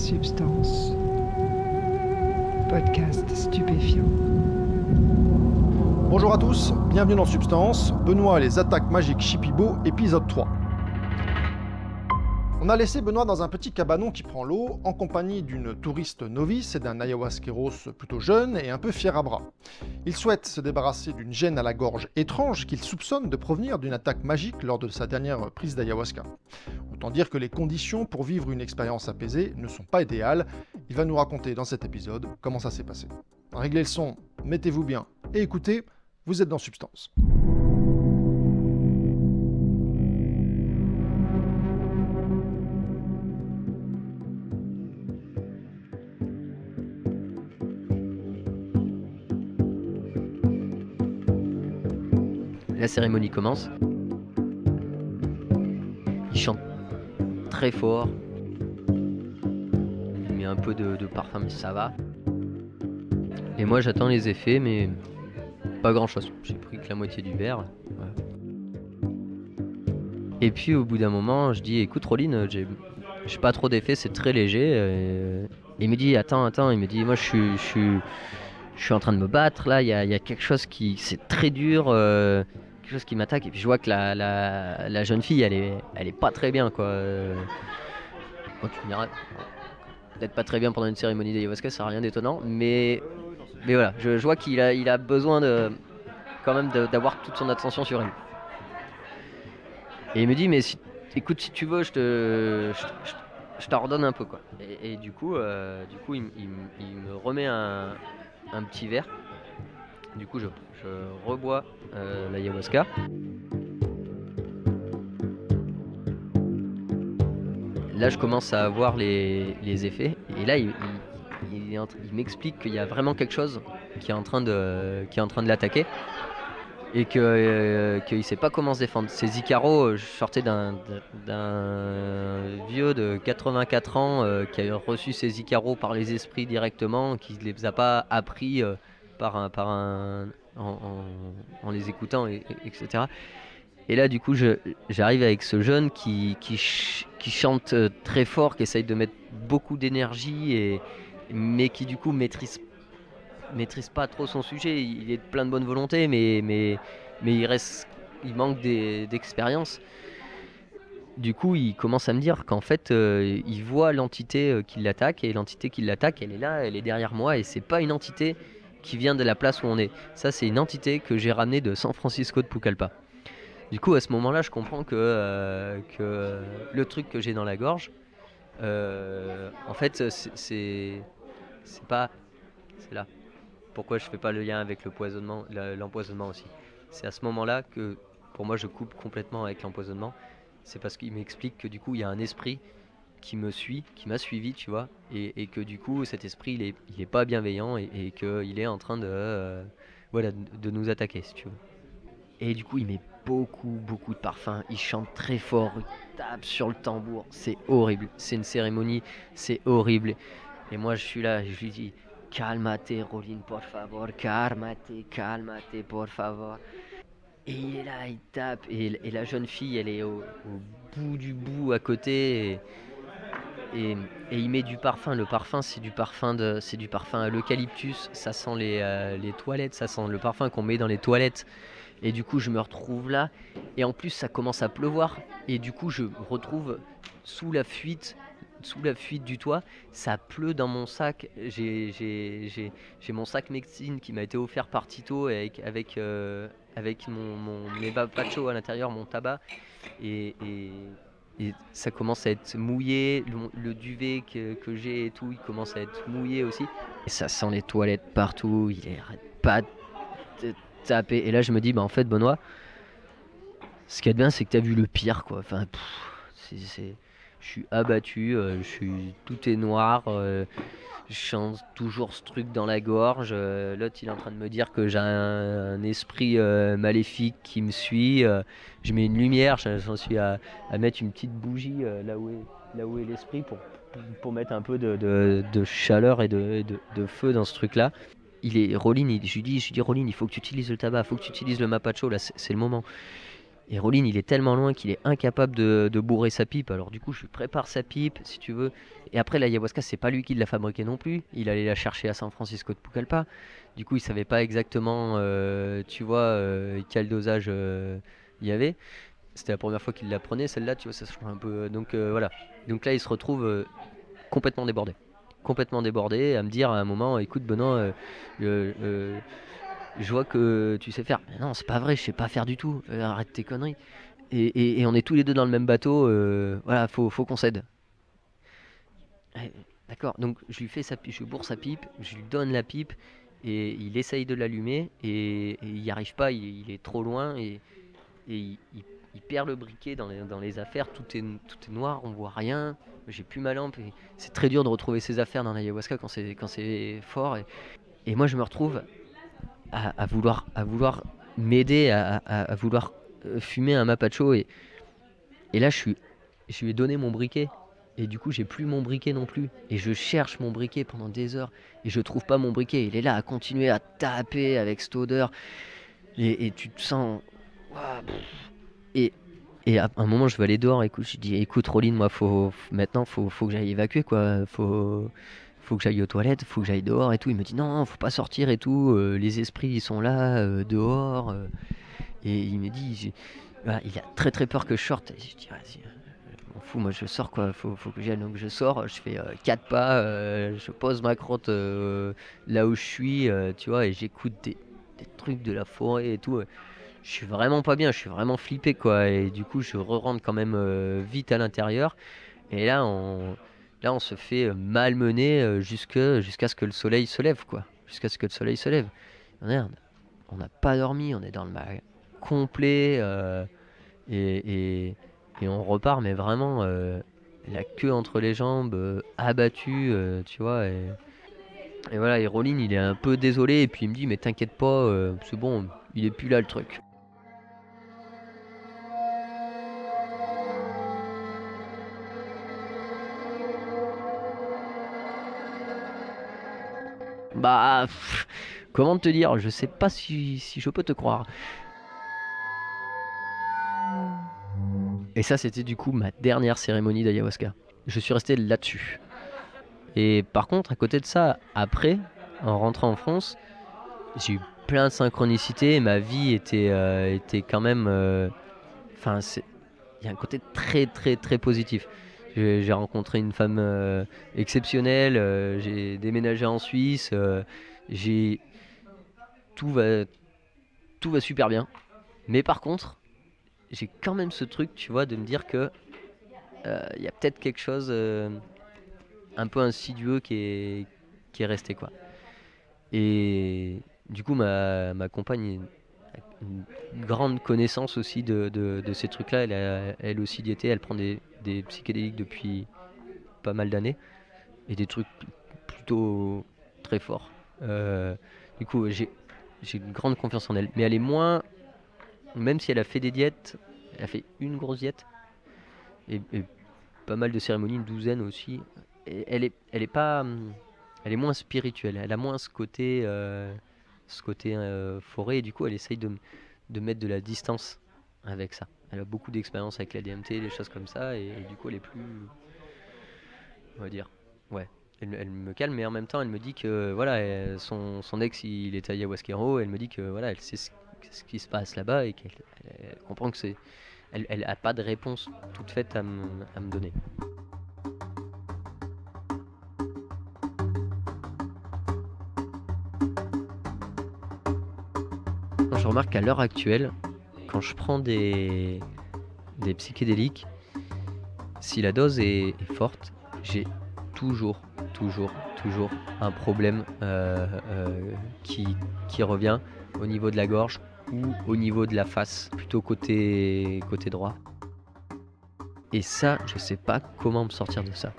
Substance. Podcast stupéfiant. Bonjour à tous, bienvenue dans Substance, Benoît et les attaques magiques Shipibo, épisode 3. On a laissé Benoît dans un petit cabanon qui prend l'eau, en compagnie d'une touriste novice et d'un ayahuasqueros plutôt jeune et un peu fier à bras. Il souhaite se débarrasser d'une gêne à la gorge étrange qu'il soupçonne de provenir d'une attaque magique lors de sa dernière prise d'ayahuasca. Autant dire que les conditions pour vivre une expérience apaisée ne sont pas idéales. Il va nous raconter dans cet épisode comment ça s'est passé. Réglez le son, mettez-vous bien et écoutez, vous êtes dans Substance. La cérémonie commence. Il chante très fort. Il met un peu de parfum, mais ça va. Et moi j'attends les effets, mais pas grand chose. J'ai pris que la moitié du verre. Voilà. Et puis au bout d'un moment, je dis écoute Roline, j'ai pas trop d'effets, c'est très léger. Il me dit attends, il me dit moi je suis en train de me battre là, il y a quelque chose qui c'est très dur. Quelque chose qui m'attaque et puis je vois que la jeune fille elle est pas très bien quoi. Bon, tu me diras, peut-être pas très bien pendant une cérémonie d'ayahuasca, ça n'a rien d'étonnant, mais voilà, je vois qu'il a besoin quand même d'avoir toute son attention sur elle. Et il me dit mais écoute si tu veux je t'ordonne un peu quoi. Et du coup il me remet un petit verre. Du coup je rebois l'ayahuasca. Là je commence à avoir les effets et là il m'explique qu'il y a vraiment quelque chose qui est en train de l'attaquer et qu'il sait pas comment se défendre. Ces Icaros, je sortais d'un vieux de 84 ans qui a reçu ses Icaros par les esprits directement, qui ne les a pas appris en les écoutant, etc. Et là, du coup, j'arrive avec ce jeune qui chante très fort, qui essaye de mettre beaucoup d'énergie, mais qui, du coup, maîtrise pas trop son sujet. Il est plein de bonne volonté, mais il manque d'expérience. Du coup, il commence à me dire qu'en fait, il voit l'entité qui l'attaque, et l'entité qui l'attaque, elle est là, elle est derrière moi, et c'est pas une entité qui vient de la place où on est. Ça, c'est une entité que j'ai ramenée de San Francisco de Pucallpa. Du coup, à ce moment-là, je comprends que le truc que j'ai dans la gorge, en fait, c'est pas... C'est là. Pourquoi je fais pas le lien avec l'empoisonnement aussi. C'est à ce moment-là que, pour moi, je coupe complètement avec l'empoisonnement. C'est parce qu'il m'explique que du coup, il y a un esprit qui me suit, qui m'a suivi, tu vois, et que du coup, cet esprit, il est pas bienveillant et qu'il est en train de nous attaquer, si tu veux. Et du coup, il met beaucoup de parfum, il chante très fort, il tape sur le tambour, c'est horrible, c'est une cérémonie, c'est horrible. Et moi, je suis là, je lui dis, calmate, Roline, por favor, calmate, por favor. Et il est là, il tape, et la jeune fille, elle est au bout du bout à côté, et il met du parfum. Le parfum, c'est du parfum à l'eucalyptus, ça sent les toilettes, ça sent le parfum qu'on met dans les toilettes. Et du coup, je me retrouve là, et en plus, ça commence à pleuvoir, et du coup, je me retrouve sous la fuite du toit. Ça pleut dans mon sac. J'ai mon sac médecine qui m'a été offert par Tito avec mon Pacho à l'intérieur, mon tabac, et ça commence à être mouillé. Le duvet que j'ai et tout, il commence à être mouillé aussi. Et ça sent les toilettes partout. Il arrête pas de taper. Et là, je me dis, en fait, Benoît, ce qu'il y a de bien, c'est que t'as vu le pire, quoi. Enfin, je suis abattu, tout est noir, je sens toujours ce truc dans la gorge. L'autre, il est en train de me dire que j'ai un esprit maléfique qui me suit. Je mets une lumière, j'en suis à mettre une petite bougie là où est l'esprit pour mettre un peu de chaleur et de feu dans ce truc-là. Je lui dis Roline, il faut que tu utilises le tabac, il faut que tu utilises le mapacho, là c'est le moment. Et Rollin, il est tellement loin qu'il est incapable de bourrer sa pipe. Alors du coup, je lui prépare sa pipe, si tu veux. Et après, l'ayahuasca, c'est pas lui qui l'a fabriqué non plus. Il allait la chercher à San Francisco de Pucallpa. Du coup, il savait pas exactement, tu vois, quel dosage il y avait. C'était la première fois qu'il la prenait, celle-là, tu vois, ça change un peu. Donc voilà. Donc là, il se retrouve complètement débordé. Complètement débordé, à me dire à un moment, écoute Benoît, je vois que tu sais faire. Mais non, c'est pas vrai, je sais pas faire du tout. Arrête tes conneries. Et on est tous les deux dans le même bateau. Voilà, faut qu'on s'aide. Eh, D'accord. Donc je lui fais sa pipe, je lui bourre sa pipe, je lui donne la pipe et il essaye de l'allumer et il n'y arrive pas. Il est trop loin et il perd le briquet dans les affaires. Tout est noir, on voit rien. J'ai plus ma lampe et c'est très dur de retrouver ses affaires dans l'ayahuasca quand c'est fort. Et moi je me retrouve à vouloir m'aider, à vouloir fumer un mapacho. Et là, je lui ai donné mon briquet. Et du coup, j'ai plus mon briquet non plus. Et je cherche mon briquet pendant des heures. Et je trouve pas mon briquet. Il est là à continuer à taper avec cette odeur. Et tu te sens. Ouah, Et, et à un moment, je vais aller dehors. Écoute, je dis écoute, Roline, moi, maintenant, faut que j'aille évacuer, quoi. Faut que j'aille aux toilettes, faut que j'aille dehors et tout. Il me dit non, faut pas sortir et tout. Les esprits, ils sont là, dehors. Et il me dit, voilà, il a très très peur que je sorte. Et je dis, vas-y, je m'en fous, moi je sors quoi, faut que j'y aille. Donc je sors, je fais 4 pas, je pose ma crotte là où je suis, tu vois, et j'écoute des trucs de la forêt et tout. Je suis vraiment pas bien, je suis vraiment flippé quoi. Et du coup, je re-rentre quand même vite à l'intérieur. Et là, on se fait malmener jusqu'à ce que le soleil se lève quoi. Jusqu'à ce que le soleil se lève. Merde, on n'a pas dormi, on est dans le mal complet et, et, et on repart mais vraiment la queue entre les jambes, abattu, tu vois. Et voilà, et Rollin il est un peu désolé et puis il me dit mais t'inquiète pas, c'est bon, il est plus là le truc. Bah, comment te dire, je sais pas si je peux te croire. Et ça, c'était du coup ma dernière cérémonie d'ayahuasca. Je suis resté là-dessus. Et par contre, à côté de ça, après, en rentrant en France, j'ai eu plein de synchronicités et ma vie était quand même. Enfin, il y a un côté très très très positif. J'ai rencontré une femme exceptionnelle, j'ai déménagé en Suisse, j'ai tout va tout va super bien. Mais par contre, j'ai quand même ce truc, tu vois, de me dire que il y a peut-être quelque chose un peu insidieux qui est resté quoi. Et du coup, ma compagne a une grande connaissance aussi de ces trucs-là. Elle aussi d'y était, elle prend des psychédéliques depuis pas mal d'années et des trucs plutôt très forts. Euh, du coup, j'ai une grande confiance en elle. Mais elle est moins, même si elle a fait des diètes, elle a fait une grosse diète et pas mal de cérémonies, une douzaine aussi. Et elle est pas, elle est moins spirituelle. Elle a moins ce côté forêt et du coup elle essaye de mettre de la distance avec ça. Elle a beaucoup d'expérience avec la DMT, des choses comme ça et du coup elle est plus, on va dire, ouais. Elle me calme mais en même temps elle me dit que voilà son ex il est ayahuasquero. Elle me dit que voilà elle sait ce qui se passe là-bas et qu'elle comprend que elle a pas de réponse toute faite à me donner. Je remarque qu'à l'heure actuelle, quand je prends des psychédéliques, si la dose est forte, j'ai toujours, toujours, toujours un problème qui revient au niveau de la gorge ou au niveau de la face, plutôt côté droit. Et ça, je sais pas comment me sortir de ça.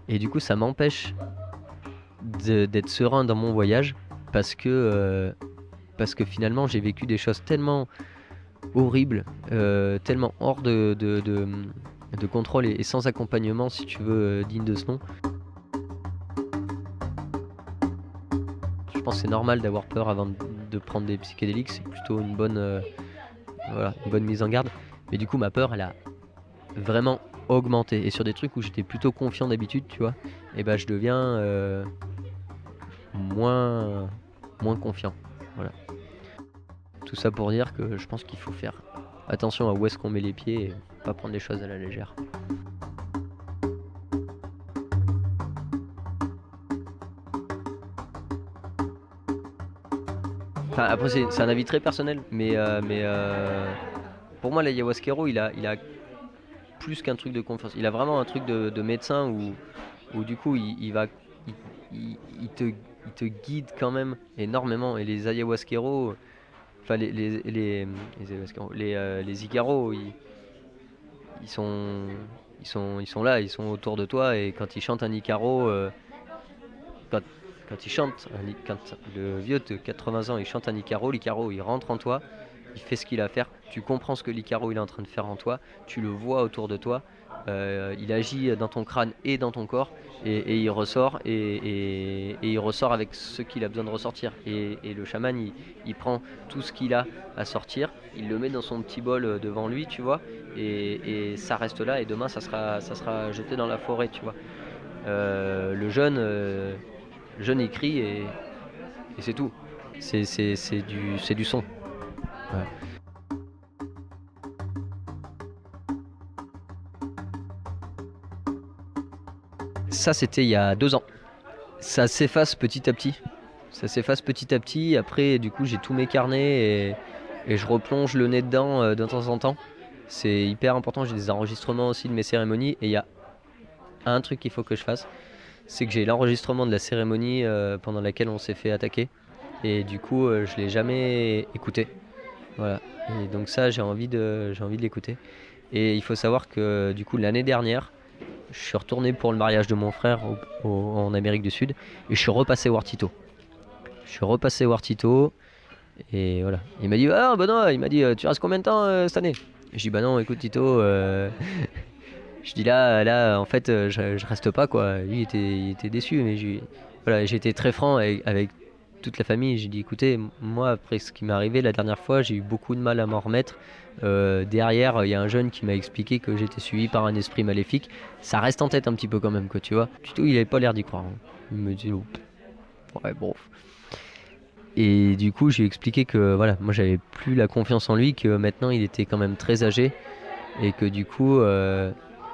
Et du coup, ça m'empêche d'être serein dans mon voyage parce que finalement, j'ai vécu des choses tellement horribles, tellement hors de contrôle et sans accompagnement, si tu veux, digne de ce nom. pense que c'est normal d'avoir peur avant de prendre des psychédéliques, c'est plutôt une bonne mise en garde. Mais du coup, ma peur, elle a vraiment augmenté. Et sur des trucs où j'étais plutôt confiant d'habitude, tu vois, et ben je deviens moins confiant. Voilà. Tout ça pour dire que je pense qu'il faut faire attention à où est-ce qu'on met les pieds et pas prendre les choses à la légère. Enfin, après c'est un avis très personnel, mais pour moi l'ayahuasquero il a plus qu'un truc de confiance. Il a vraiment un truc de médecin où du coup il te guide quand même énormément. Et les ayahuasqueros, enfin les icaros, ils sont là, ils sont autour de toi, et quand ils chantent un icaro, quand le vieux de 80 ans il chante un icaro, l'icaro il rentre en toi, il fait ce qu'il a à faire, tu comprends ce que l'icaro il est en train de faire en toi, tu le vois autour de toi, il agit dans ton crâne et dans ton corps, et il ressort, et il ressort avec ce qu'il a besoin de ressortir, et le chaman il prend tout ce qu'il a à sortir, il le met dans son petit bol devant lui, tu vois, et ça reste là, et demain ça sera jeté dans la forêt, tu vois. Le jeune il crie, et c'est tout. C'est du son. Ouais. Ça, c'était il y a 2 ans. Ça s'efface petit à petit. Après, du coup, j'ai tous mes carnets, et je replonge le nez dedans de temps en temps. C'est hyper important. J'ai des enregistrements aussi de mes cérémonies. Et il y a un truc qu'il faut que je fasse, c'est que j'ai l'enregistrement de la cérémonie pendant laquelle on s'est fait attaquer. Et du coup, je l'ai jamais écouté. Voilà. Et donc ça, j'ai envie de l'écouter. Et il faut savoir que du coup, l'année dernière, je suis retourné pour le mariage de mon frère en Amérique du Sud, et je suis repassé voir Tito. Et voilà. Il m'a dit tu restes combien de temps cette année? Je dis bah non, écoute Tito, je dis là en fait je reste pas quoi. Lui il était déçu, mais j'ai été très franc avec toute la famille. J'ai dit écoutez, moi après ce qui m'est arrivé la dernière fois, j'ai eu beaucoup de mal à m'en remettre. Derrière il y a un jeune qui m'a expliqué que j'étais suivi par un esprit maléfique. Ça reste en tête un petit peu quand même, quoi, tu vois. Tito il avait pas l'air d'y croire, hein. Il me dit ouais bon. Et du coup, j'ai expliqué que voilà, moi j'avais plus la confiance en lui, que maintenant il était quand même très âgé, et que du coup,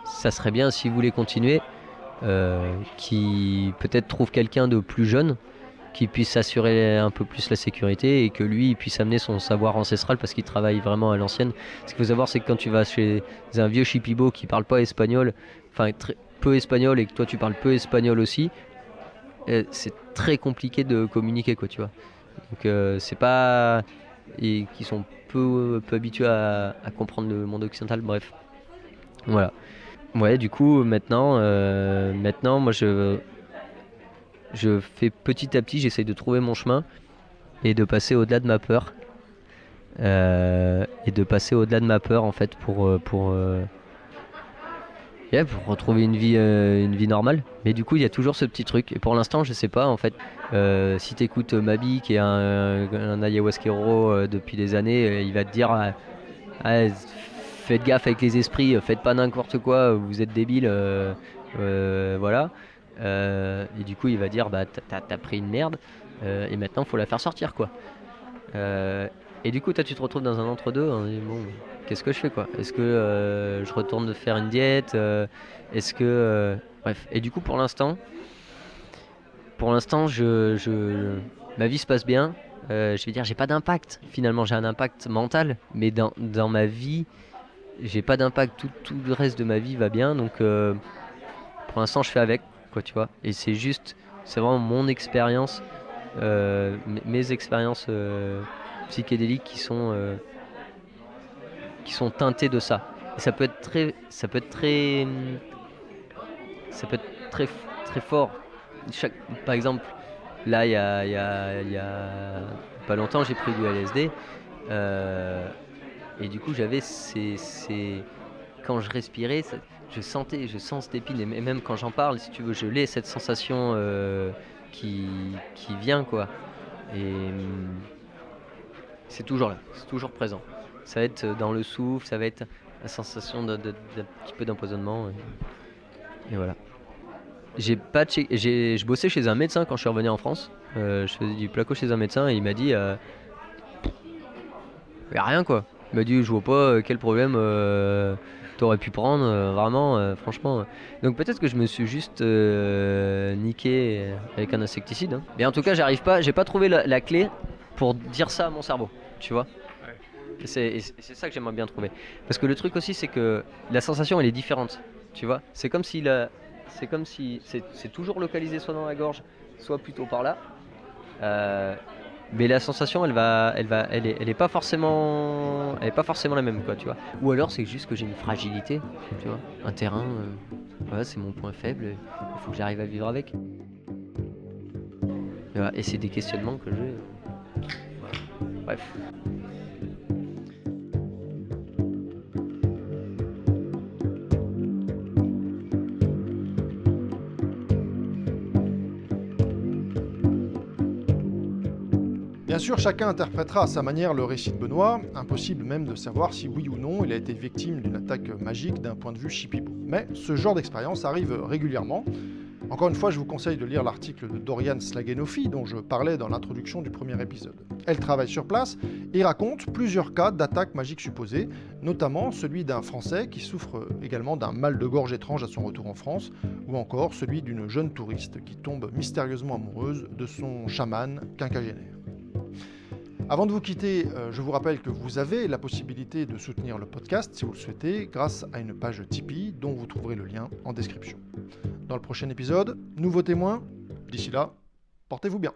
ça serait bien s'il voulait continuer, qu'il peut-être trouve quelqu'un de plus jeune qui puisse assurer un peu plus la sécurité, et que lui il puisse amener son savoir ancestral, parce qu'il travaille vraiment à l'ancienne. Ce qu'il faut savoir, c'est que quand tu vas chez un vieux chipibo qui parle pas espagnol, enfin très peu espagnol, et que toi tu parles peu espagnol aussi, c'est très compliqué de communiquer, quoi, tu vois. Donc c'est pas, et qui sont peu habitués à comprendre le monde occidental, bref. Voilà. Ouais, du coup maintenant moi je fais petit à petit, j'essaye de trouver mon chemin et de passer au-delà de ma peur. En fait pour retrouver une vie normale. Mais du coup, il y a toujours ce petit truc. Et pour l'instant, je sais pas, en fait. Si t'écoutes Mabi, qui est un ayahuasquero depuis des années, il va te dire faites gaffe avec les esprits, faites pas n'importe quoi, vous êtes débiles. Voilà. Et du coup, il va dire t'as pris une merde, et maintenant, faut la faire sortir, quoi. Et du coup, toi, tu te retrouves dans un entre-deux. On dit, bon, qu'est-ce que je fais, quoi? Est-ce que je retourne faire une diète? Est-ce que... Bref. Et du coup, pour l'instant, ma vie se passe bien. Je vais dire, j'ai pas d'impact. Finalement, j'ai un impact mental. Mais dans ma vie, j'ai pas d'impact. Tout le reste de ma vie va bien. Donc, pour l'instant, je fais avec, quoi, tu vois. Et c'est vraiment mon expérience, mes expériences... psychédéliques qui sont teintés de ça. Et ça peut être très fort. Par exemple, là il y a pas longtemps, j'ai pris du LSD, et du coup j'avais quand je respirais, je sens cette épine, et même quand j'en parle, si tu veux, je l'ai, cette sensation qui vient, quoi. Et c'est toujours là, c'est toujours présent. Ça va être dans le souffle, ça va être la sensation d'un petit peu d'empoisonnement. Et voilà. Je bossais chez un médecin quand je suis revenu en France. Je faisais du placo chez un médecin et il m'a dit y a rien quoi. Il m'a dit je vois pas quel problème t'aurais pu prendre vraiment franchement. Donc peut-être que je me suis juste niqué avec un insecticide. Hein. Mais en tout cas j'ai pas trouvé la clé pour dire ça à mon cerveau. Tu vois. Et c'est ça que j'aimerais bien trouver. Parce que le truc aussi c'est que la sensation elle est différente. Tu vois. C'est comme si c'est toujours localisé soit dans la gorge, soit plutôt par là. Mais la sensation, elle est pas forcément la même, quoi, tu vois. Ou alors c'est juste que j'ai une fragilité, tu vois, un terrain. Voilà, c'est mon point faible. Il faut que j'arrive à vivre avec. Et, voilà, et c'est des questionnements que j'ai. Voilà. Bref. Bien sûr, chacun interprétera à sa manière le récit de Benoît, impossible même de savoir si oui ou non il a été victime d'une attaque magique d'un point de vue chipipo. Mais ce genre d'expérience arrive régulièrement. Encore une fois, je vous conseille de lire l'article de Dorian Slagenofi dont je parlais dans l'introduction du premier épisode. Elle travaille sur place et raconte plusieurs cas d'attaques magiques supposées, notamment celui d'un Français qui souffre également d'un mal de gorge étrange à son retour en France, ou encore celui d'une jeune touriste qui tombe mystérieusement amoureuse de son chaman quinquagénaire. Avant de vous quitter, je vous rappelle que vous avez la possibilité de soutenir le podcast, si vous le souhaitez, grâce à une page Tipeee dont vous trouverez le lien en description. Dans le prochain épisode, nouveau témoin. D'ici là, portez-vous bien.